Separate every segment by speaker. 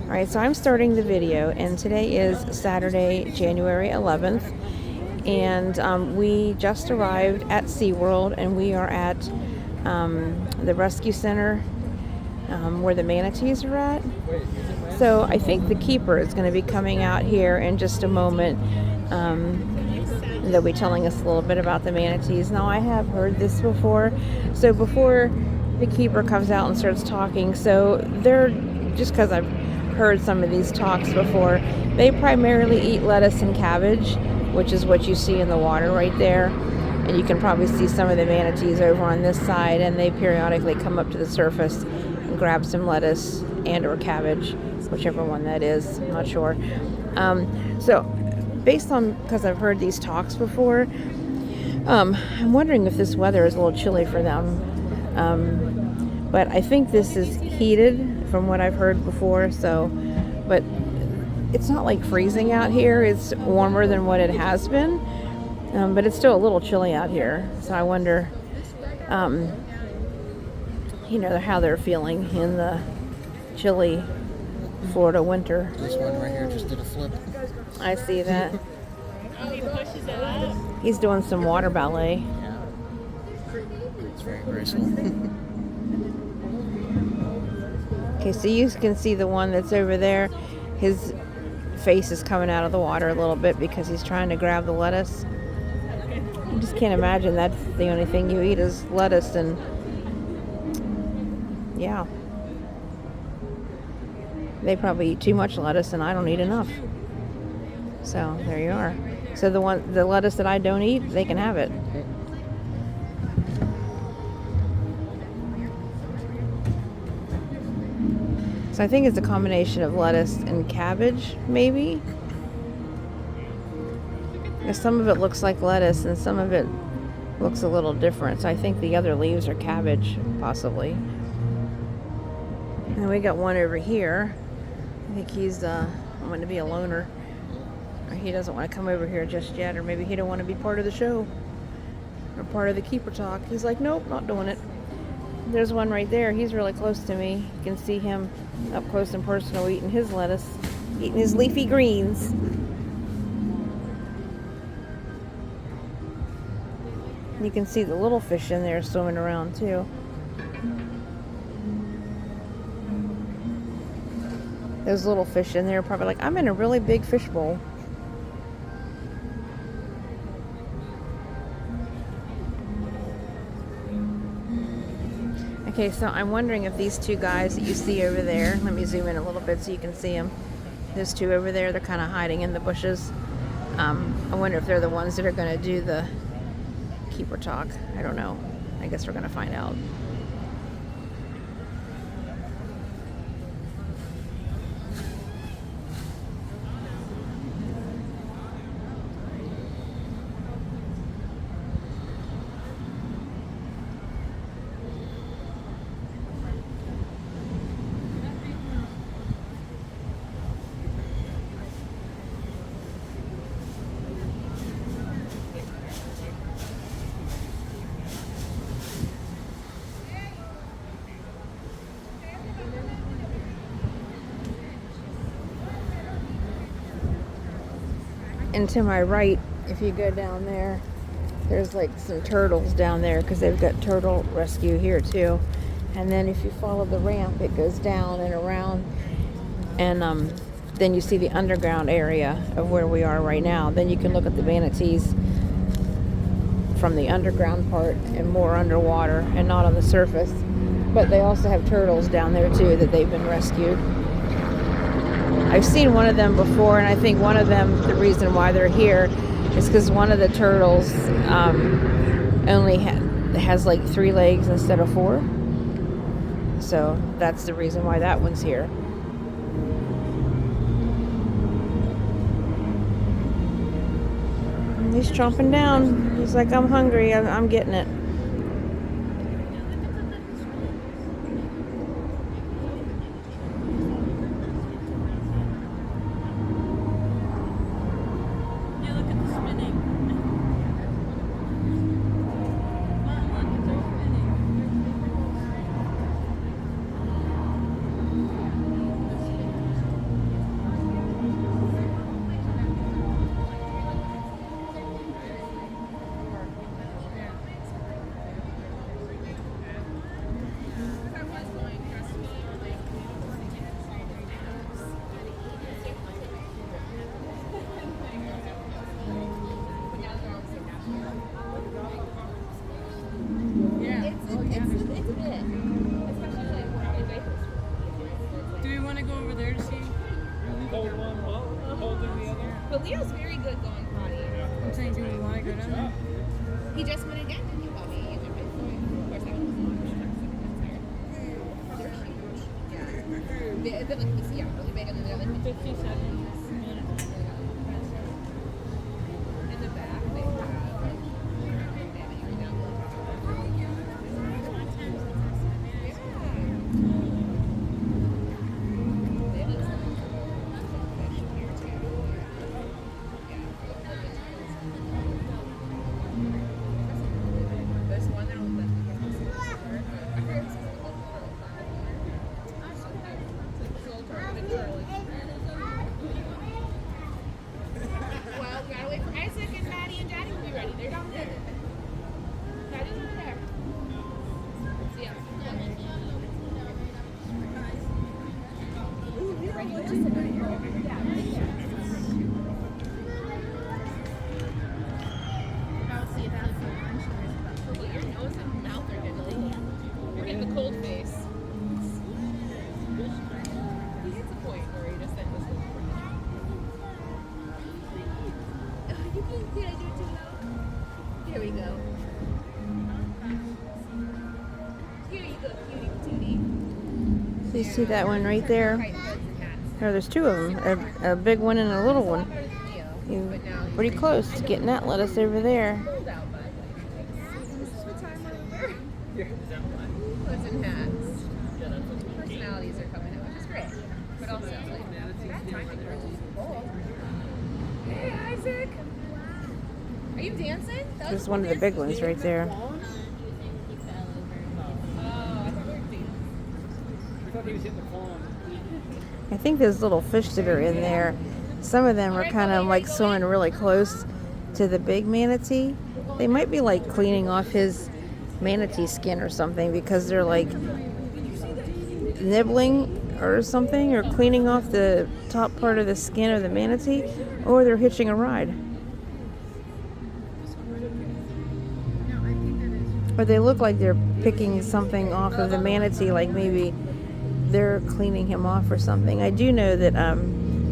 Speaker 1: Alright, so I'm starting the video, and today is Saturday, January 11th, and we just arrived at SeaWorld, and we are at the rescue center where the manatees are at. So I think the keeper is going to be coming out here in just a moment. They'll be telling us a little bit about the manatees. Now, I have heard this before, so before the keeper comes out and starts talking, so they're, just because I've heard some of these talks before, they primarily eat lettuce and cabbage, which is what you see in the water right there. And you can probably see some of the manatees over on this side, and they periodically come up to the surface and grab some lettuce and or cabbage, whichever one that is, I'm not sure. So based on, because I've heard these talks before, I'm wondering if this weather is a little chilly for them. But I think this is heated from what I've heard before, so, but it's not like freezing out here. It's warmer than what it has been, but it's still a little chilly out here. So I wonder, how they're feeling in the chilly Florida winter.
Speaker 2: This one right here just did a flip.
Speaker 1: I see that. He's doing some water ballet.
Speaker 2: Yeah. It's very graceful.
Speaker 1: Okay, so you can see the one that's over there. His face is coming out of the water a little bit because he's trying to grab the lettuce. I just can't imagine that's the only thing you eat is lettuce, and yeah. They probably eat too much lettuce and I don't eat enough. So there you are. So the lettuce that I don't eat, they can have it. So I think it's a combination of lettuce and cabbage, maybe. Because some of it looks like lettuce and some of it looks a little different. So I think the other leaves are cabbage, possibly. And we got one over here. I think he's going to be a loner. Or he doesn't want to come over here just yet. Or maybe he don't want to be part of the show. Or part of the keeper talk. He's like, nope, not doing it. There's one right there. He's really close to me. You can see him up close and personal eating his lettuce, eating his leafy greens. You can see the little fish in there swimming around too. Those little fish in there are probably like, I'm in a really big fish bowl. Okay, so I'm wondering if these two guys that you see over there, let me zoom in a little bit so you can see them. Those two over there, they're kind of hiding in the bushes. I wonder if they're the ones that are going to do the keeper talk. I don't know. I guess we're going to find out. And to my right, if you go down there, there's like some turtles down there because they've got turtle rescue here too. And then if you follow the ramp, it goes down and around, and then you see the underground area of where we are right now. Then you can look at the manatees from the underground part and more underwater and not on the surface. But they also have turtles down there too that they've been rescued. I've seen one of them before, and I think one of them, the reason why they're here is because one of the turtles only has like 3 legs instead of 4. So that's the reason why that one's here. And he's chomping down. He's like, I'm hungry. I'm getting it.
Speaker 3: go over there to see? Hold one while holding the other.
Speaker 4: But Leo's very good going potty.
Speaker 3: I'm saying, do you want to go down there?
Speaker 4: He just went again, didn't you, Bobby? You did it. Of course, that was long. They're huge. Yeah. They're like, yeah, really big, and then they're like
Speaker 3: 57 minutes.
Speaker 4: in the back. They have There's one that will let me get this. I forget this is the old turtle farm. So cute. It's an old turtle, big turtle. Well, we gotta wait for Isaac and Maddie and Daddy will be ready. They're down there. Daddy's over there. So yeah. Ready to sit right here. Yeah, right there. Well, your nose and mouth are getting You're getting the cold face. He hits a point where he just said this is Did I do it too low? Here we go. Here you go, cutie patootie.
Speaker 1: So you see that one right there?
Speaker 4: Right, buds and hats.
Speaker 1: Or there's two of them, a big one and a little one.
Speaker 4: Leo,
Speaker 1: You
Speaker 4: but now he's
Speaker 1: pretty close to getting that lettuce over there.
Speaker 4: cold out, bud. This is what time over. Buds and hats. Personalities are coming out, which is great. But also, like, bad timing for cold. Hey, Isaac. Are you dancing? That
Speaker 1: There's one of the big ones right there.
Speaker 4: Oh, I thought we were dancing.
Speaker 3: I thought he was hitting the phone.
Speaker 1: I think those little fish that are in there, some of them are kind of like swimming really close to the big manatee. They might be like cleaning off his manatee skin or something because they're like nibbling or something or cleaning off the top part of the skin of the manatee, or they're hitching a ride. Or they look like they're picking something off of the manatee, like maybe they're cleaning him off or something. I do know that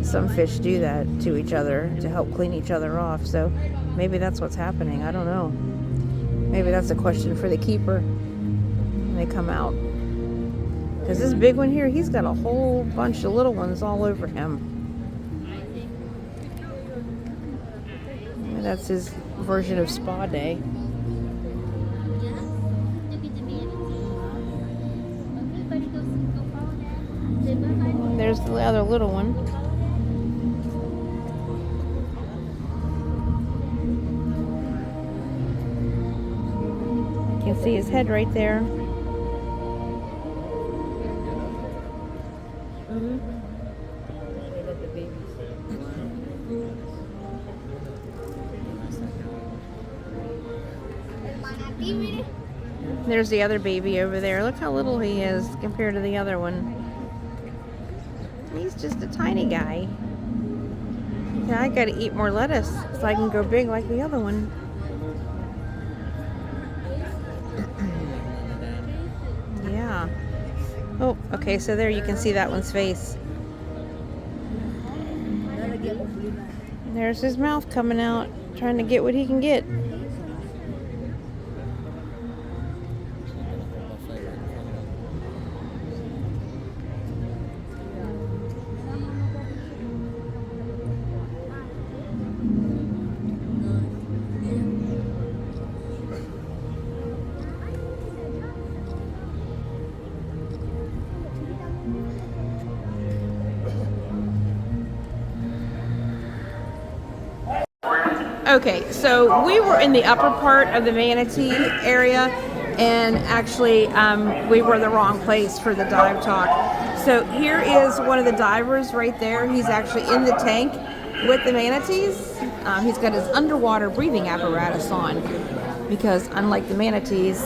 Speaker 1: some fish do that to each other to help clean each other off, so maybe that's what's happening. I don't know. Maybe that's a question for the keeper when they come out. Because this big one here, he's got a whole bunch of little ones all over him. And that's his version of spa day. There's the other little one. You can see his head right there. There's the other baby over there. Look how little he is compared to the other one. He's just a tiny guy. Yeah, I gotta eat more lettuce so I can go big like the other one. Yeah. Oh, okay, so there you can see that one's face. There's his mouth coming out, trying to get what he can get. Okay, so we were in the upper part of the manatee area, and actually we were in the wrong place for the dive talk. So here is one of the divers right there. He's actually in the tank with the manatees. He's got his underwater breathing apparatus on because unlike the manatees,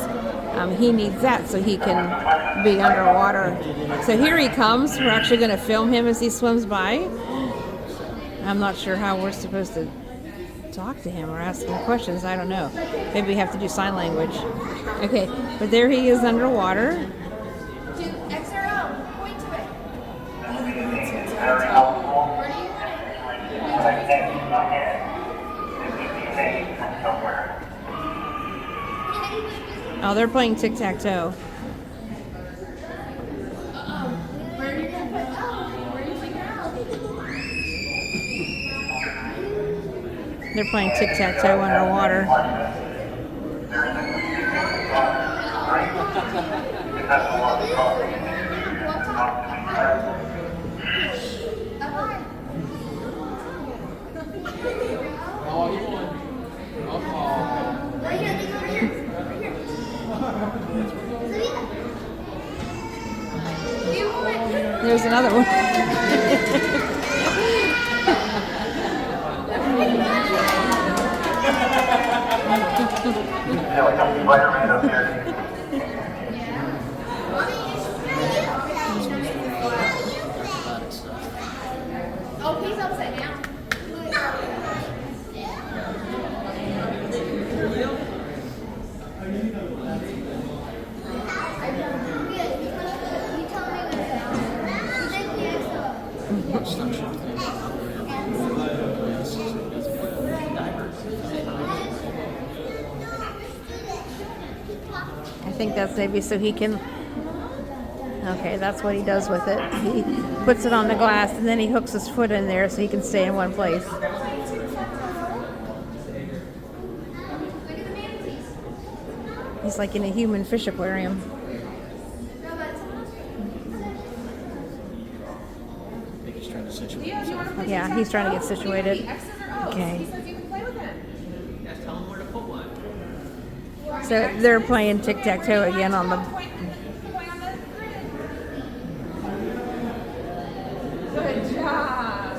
Speaker 1: he needs that so he can be underwater. So here he comes. We're actually going to film him as he swims by. I'm not sure how we're supposed to talk to him or ask him questions. I don't know. Maybe we have to do sign language. Okay, but there he is underwater.
Speaker 4: XRO, point to it.
Speaker 1: Oh, they're playing tic-tac-toe. They're playing tic-tac-toe underwater. There's another one.
Speaker 5: Spider-Man up here.
Speaker 2: Aquatic stuff.
Speaker 4: Oh, he's upside down.
Speaker 2: Suction thing.
Speaker 1: I think that's maybe so he can. Okay, that's what he does with it. He puts it on the glass and then he hooks his foot in there so he can stay in one place.
Speaker 4: Look at the manatees.
Speaker 1: He's like in a human fish aquarium.
Speaker 2: I think he's trying to situate himself.
Speaker 1: Yeah, he's trying to get situated. Okay.
Speaker 4: He says you can play with him.
Speaker 3: Just tell him where to put one.
Speaker 1: So they're playing tic-tac-toe again on the.
Speaker 4: Good job.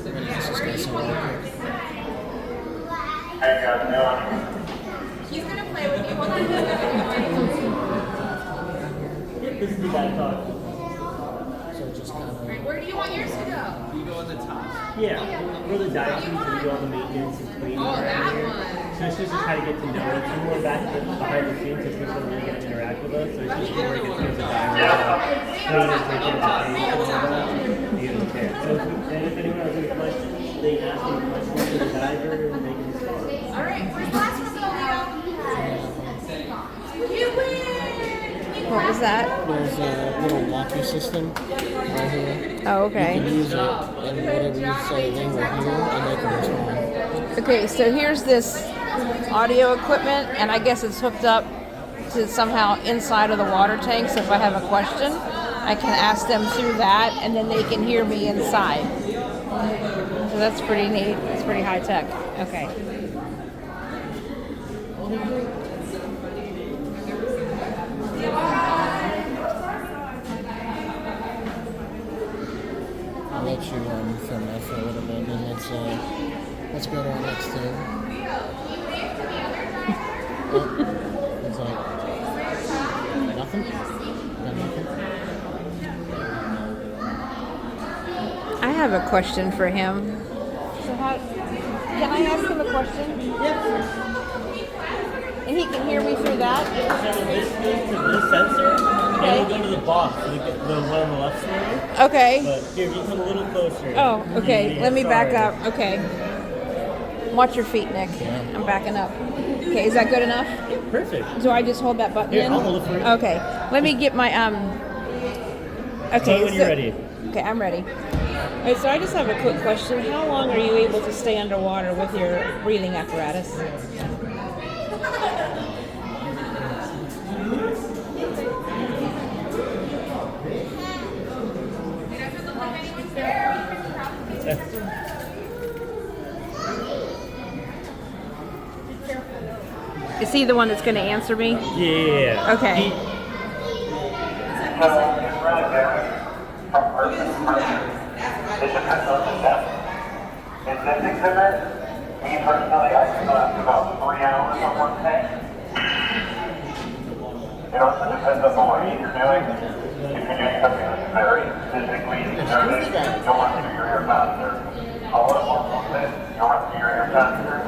Speaker 2: Ready to just go somewhere.
Speaker 5: How you guys doing?
Speaker 4: He's gonna play with you. Hold on.
Speaker 3: This is the guy talking.
Speaker 2: So just kind of.
Speaker 4: Alright, where do you want yours to go?
Speaker 3: You go on the top.
Speaker 6: Yeah, we're the dive team, so we do all the maintenance and cleaning
Speaker 4: Oh,
Speaker 6: around
Speaker 4: that
Speaker 6: here.
Speaker 4: one.
Speaker 6: So it's just how to get to know it. Some more behind the scenes, so people don't really get to interact with us. So it's just more to get to know the diver. Cleaners, making the tank and all that. You don't care. So if anyone has any questions, they can ask any questions to the diver and they can respond.
Speaker 4: Alright, where's the last one go, Leo? You win!
Speaker 1: What was that?
Speaker 2: There's a little walkie system right here.
Speaker 1: Oh,
Speaker 2: You can
Speaker 1: okay.
Speaker 2: use it, and whatever you say, they will hear, and they can respond.
Speaker 1: Okay, so here's this audio equipment, and I guess it's hooked up to somehow inside of the water tank. So if I have a question, I can ask them through that, and then they can hear me inside. So that's pretty neat. It's pretty high tech. Okay.
Speaker 2: I'll let you film that for a little bit, and let's go to our next thing. Oh, it's like nothing. Got nothing.
Speaker 1: I have a question for him. So how, can I ask him a question?
Speaker 6: Yeah.
Speaker 1: And he can hear me through that?
Speaker 6: So this goes to this sensor, and we'll go to the box, the one on the left side.
Speaker 1: Okay.
Speaker 6: But here, you come a little closer.
Speaker 1: Oh, okay.
Speaker 6: Yeah,
Speaker 1: Let me back
Speaker 6: sorry.
Speaker 1: up. Okay. Watch your feet, Nick. I'm backing up. Okay, is that good enough?
Speaker 6: Perfect.
Speaker 1: Do I just hold that button
Speaker 6: Here,
Speaker 1: in?
Speaker 6: I'll hold it for you.
Speaker 1: Okay. Let me get my Okay.
Speaker 6: Tell me when you're ready.
Speaker 1: Okay, I'm ready. All right, so I just have a quick question. How long are you able to stay underwater with your breathing apparatus? Is he the one that's going to answer me?
Speaker 6: Yeah.
Speaker 1: Okay.
Speaker 5: So it's really varies from person to person. It depends on the depth. In this exhibit, me personally, I can last about 3 hours on one tank. It also depends on the weight you're doing. If you're doing something that's very physically exerting, you'll run through your air faster. A little more movement, you'll run through your air faster.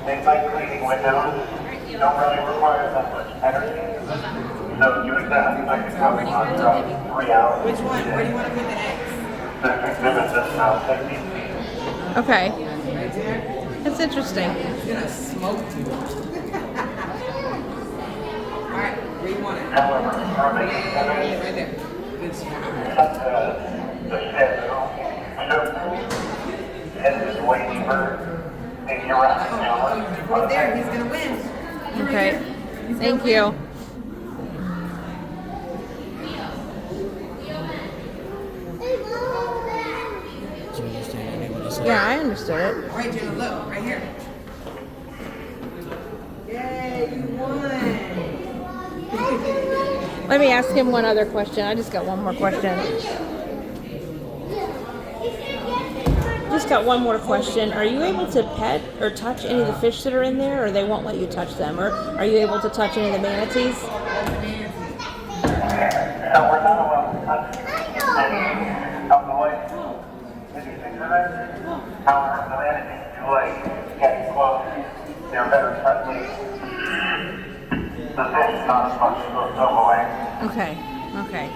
Speaker 5: Things like cleaning windows don't really require that much energy. So you exactly like to go on 3 hours.
Speaker 7: Which one? Where do you want to put the eggs?
Speaker 5: The exhibit that's now 15 feet.
Speaker 1: Okay.
Speaker 7: Right there?
Speaker 1: It's interesting.
Speaker 7: It's gonna smoke too. Alright, where you want it?
Speaker 5: However, remaining
Speaker 7: Yeah,
Speaker 5: image
Speaker 7: right there. Good spot.
Speaker 5: the shadow is way deeper than your
Speaker 7: Right there, he's gonna win.
Speaker 1: Okay. Thank you.
Speaker 2: Do you understand any of what he said?
Speaker 1: Yeah, I understood it.
Speaker 7: Alright, Jenna, look, right here. Yay, you won.
Speaker 1: Let me ask him one other question. I just got one more question. Just got one more question. Are you able to pet or touch any of the fish that are in there, or they won't let you touch them? Or are you able to touch any of the manatees?
Speaker 5: So we're not allowed to touch any of the lake. Did you think of it? However, the manatees lake getting close. They're better friendly. The fish is not as much as those away.
Speaker 1: Okay. Okay.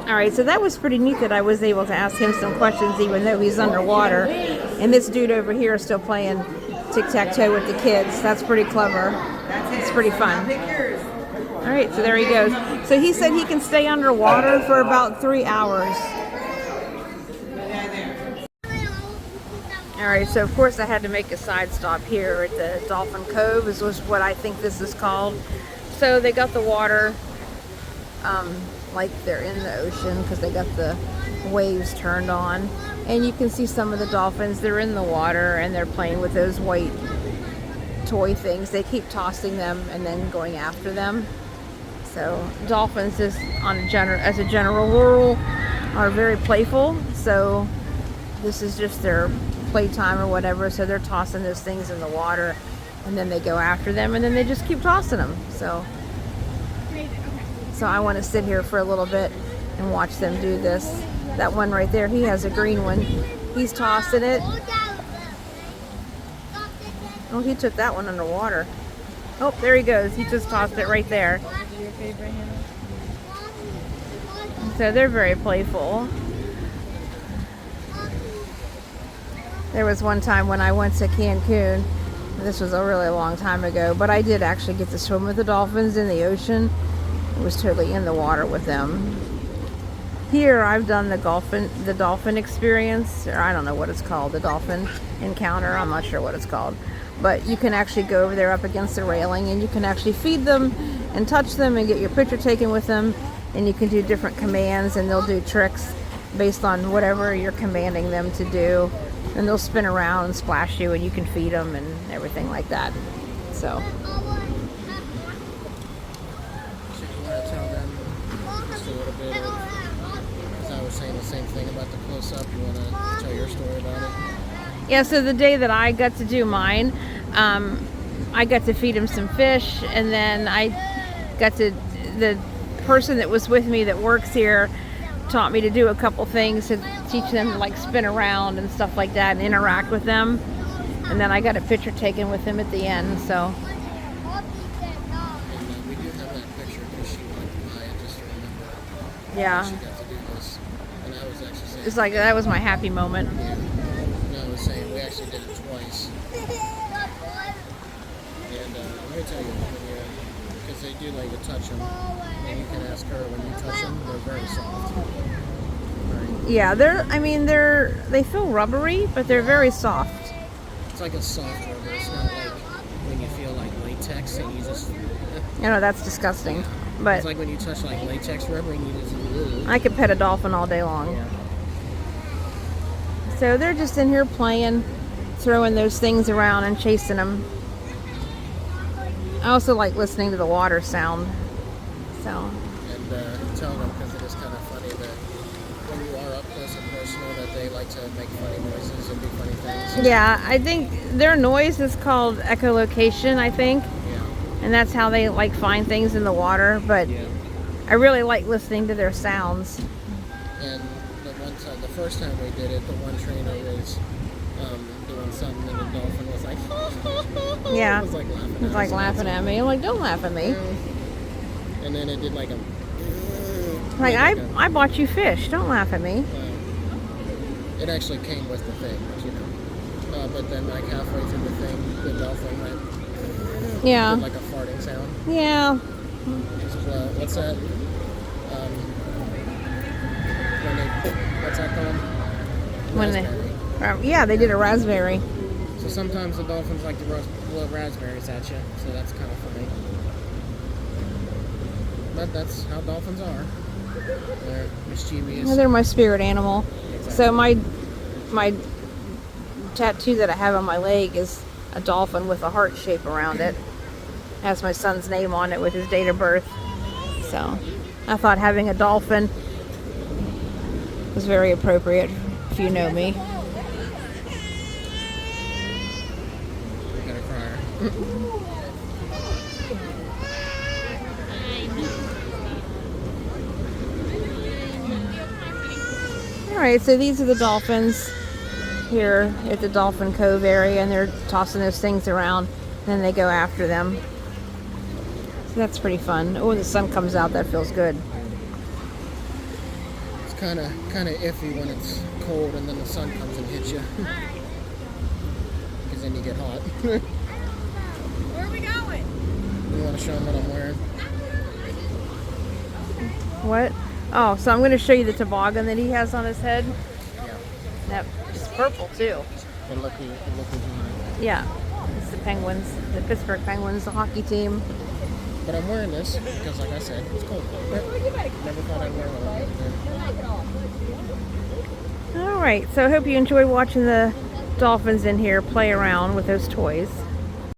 Speaker 1: All right, so that was pretty neat that I was able to ask him some questions even though he's underwater. And this dude over here is still playing tic-tac-toe with the kids. That's pretty clever. It's pretty fun.
Speaker 7: Pick yours.
Speaker 1: All right, so there he goes. So he said he can stay underwater for about 3 hours. All right, so of course I had to make a side stop here at the Dolphin Cove, is what I think this is called. So they got the water like they're in the ocean because they got the waves turned on. And you can see some of the dolphins, they're in the water and they're playing with those white toy things. They keep tossing them and then going after them. So dolphins, as a general rule, are very playful. So this is just their playtime or whatever. So they're tossing those things in the water and then they go after them and then they just keep tossing them. So I want to sit here for a little bit and watch them do this. That one right there, he has a green one. He's tossing it. Oh, he took that one underwater. Oh, there he goes. He just tossed it right there. So they're very playful. There was one time when I went to Cancun. This was a really long time ago, but I did actually get to swim with the dolphins in the ocean. I was totally in the water with them. Here I've done the dolphin experience, or I don't know what it's called, the dolphin encounter. I'm not sure what it's called. But you can actually go over there up against the railing and you can actually feed them and touch them and get your picture taken with them. And you can do different commands and they'll do tricks based on whatever you're commanding them to do. And they'll spin around and splash you and you can feed them and everything like that. So.
Speaker 2: So you want to tell them just a little bit of, as I was saying the same thing about the close-up, you want to tell your story about it?
Speaker 1: Yeah, so the day that I got to do mine, I got to feed him some fish, and then I got to, the person that was with me that works here taught me to do a couple things to teach them to like spin around and stuff like that and interact with them. And then I got a picture taken with him at the end, so.
Speaker 2: And we do have that picture because she went by it just to remember.
Speaker 1: Yeah.
Speaker 2: She got to do this. And I was actually saying.
Speaker 1: It's like, that was my happy moment.
Speaker 2: Yeah. And I was saying we actually did it twice. And let me tell you, because they do like to touch them, and you can ask her when you touch them, they're very soft. Very,
Speaker 1: Yeah, they feel rubbery, but they're very soft.
Speaker 2: it's like a soft rubber. It's not like when you feel like latex and you just.
Speaker 1: I know that's disgusting, but
Speaker 2: It's like when you touch like latex rubber and you just.
Speaker 1: I could pet a dolphin all day long.
Speaker 2: Yeah.
Speaker 1: So they're just in here playing, throwing those things around and chasing them. I also like listening to the water sound. So.
Speaker 2: And tell them, because it is kind of funny that when you are up close and personal that they like to make funny noises and do funny things.
Speaker 1: Yeah, I think their noise is called echolocation, I think.
Speaker 2: Yeah.
Speaker 1: And that's how they like find things in the water. But
Speaker 2: Yeah.
Speaker 1: I really like listening to their sounds.
Speaker 2: And the first time we did it, the one trainer was doing something and the dolphin was like,
Speaker 1: Yeah.
Speaker 2: It was like laughing.
Speaker 1: It's like laughing at me. I'm like, don't laugh at me.
Speaker 2: And then it did like a.
Speaker 1: Like, I bought you fish. Don't laugh at me.
Speaker 2: It actually came with the thing, you know. But then like halfway through the thing, the dolphin went
Speaker 1: Yeah.
Speaker 2: did like a farting sound.
Speaker 1: Yeah.
Speaker 2: What's that? When they, what's that called?
Speaker 1: When they,
Speaker 2: Raspberry.
Speaker 1: yeah, they did a raspberry.
Speaker 2: So sometimes the dolphins like to blow raspberries at you, so that's kind of funny. But that's how dolphins are. They're mischievous.
Speaker 1: Well, they're my spirit animal. So my tattoo that I have on my leg is a dolphin with a heart shape around it. Has my son's name on it with his date of birth. So I thought having a dolphin was very appropriate, if you know me.
Speaker 2: I got a crier.
Speaker 1: Alright, so these are the dolphins here at the Dolphin Cove area, and they're tossing those things around, and then they go after them. So that's pretty fun. Oh, the sun comes out, that feels good.
Speaker 2: It's kind of iffy when it's cold and then the sun comes and hits you. Because then you get hot.
Speaker 4: Where are we going?
Speaker 2: You want to show them what I'm wearing?
Speaker 1: What? Oh, so I'm going to show you the toboggan that he has on his head.
Speaker 2: Yeah.
Speaker 1: Yep, it's purple too.
Speaker 2: And look who's on it.
Speaker 1: Yeah, it's the Penguins, the Pittsburgh Penguins, the hockey team.
Speaker 2: But I'm wearing this because, like I said, it's cold. Never thought I'd wear one.
Speaker 1: All right, so I hope you enjoy watching the dolphins in here play around with those toys.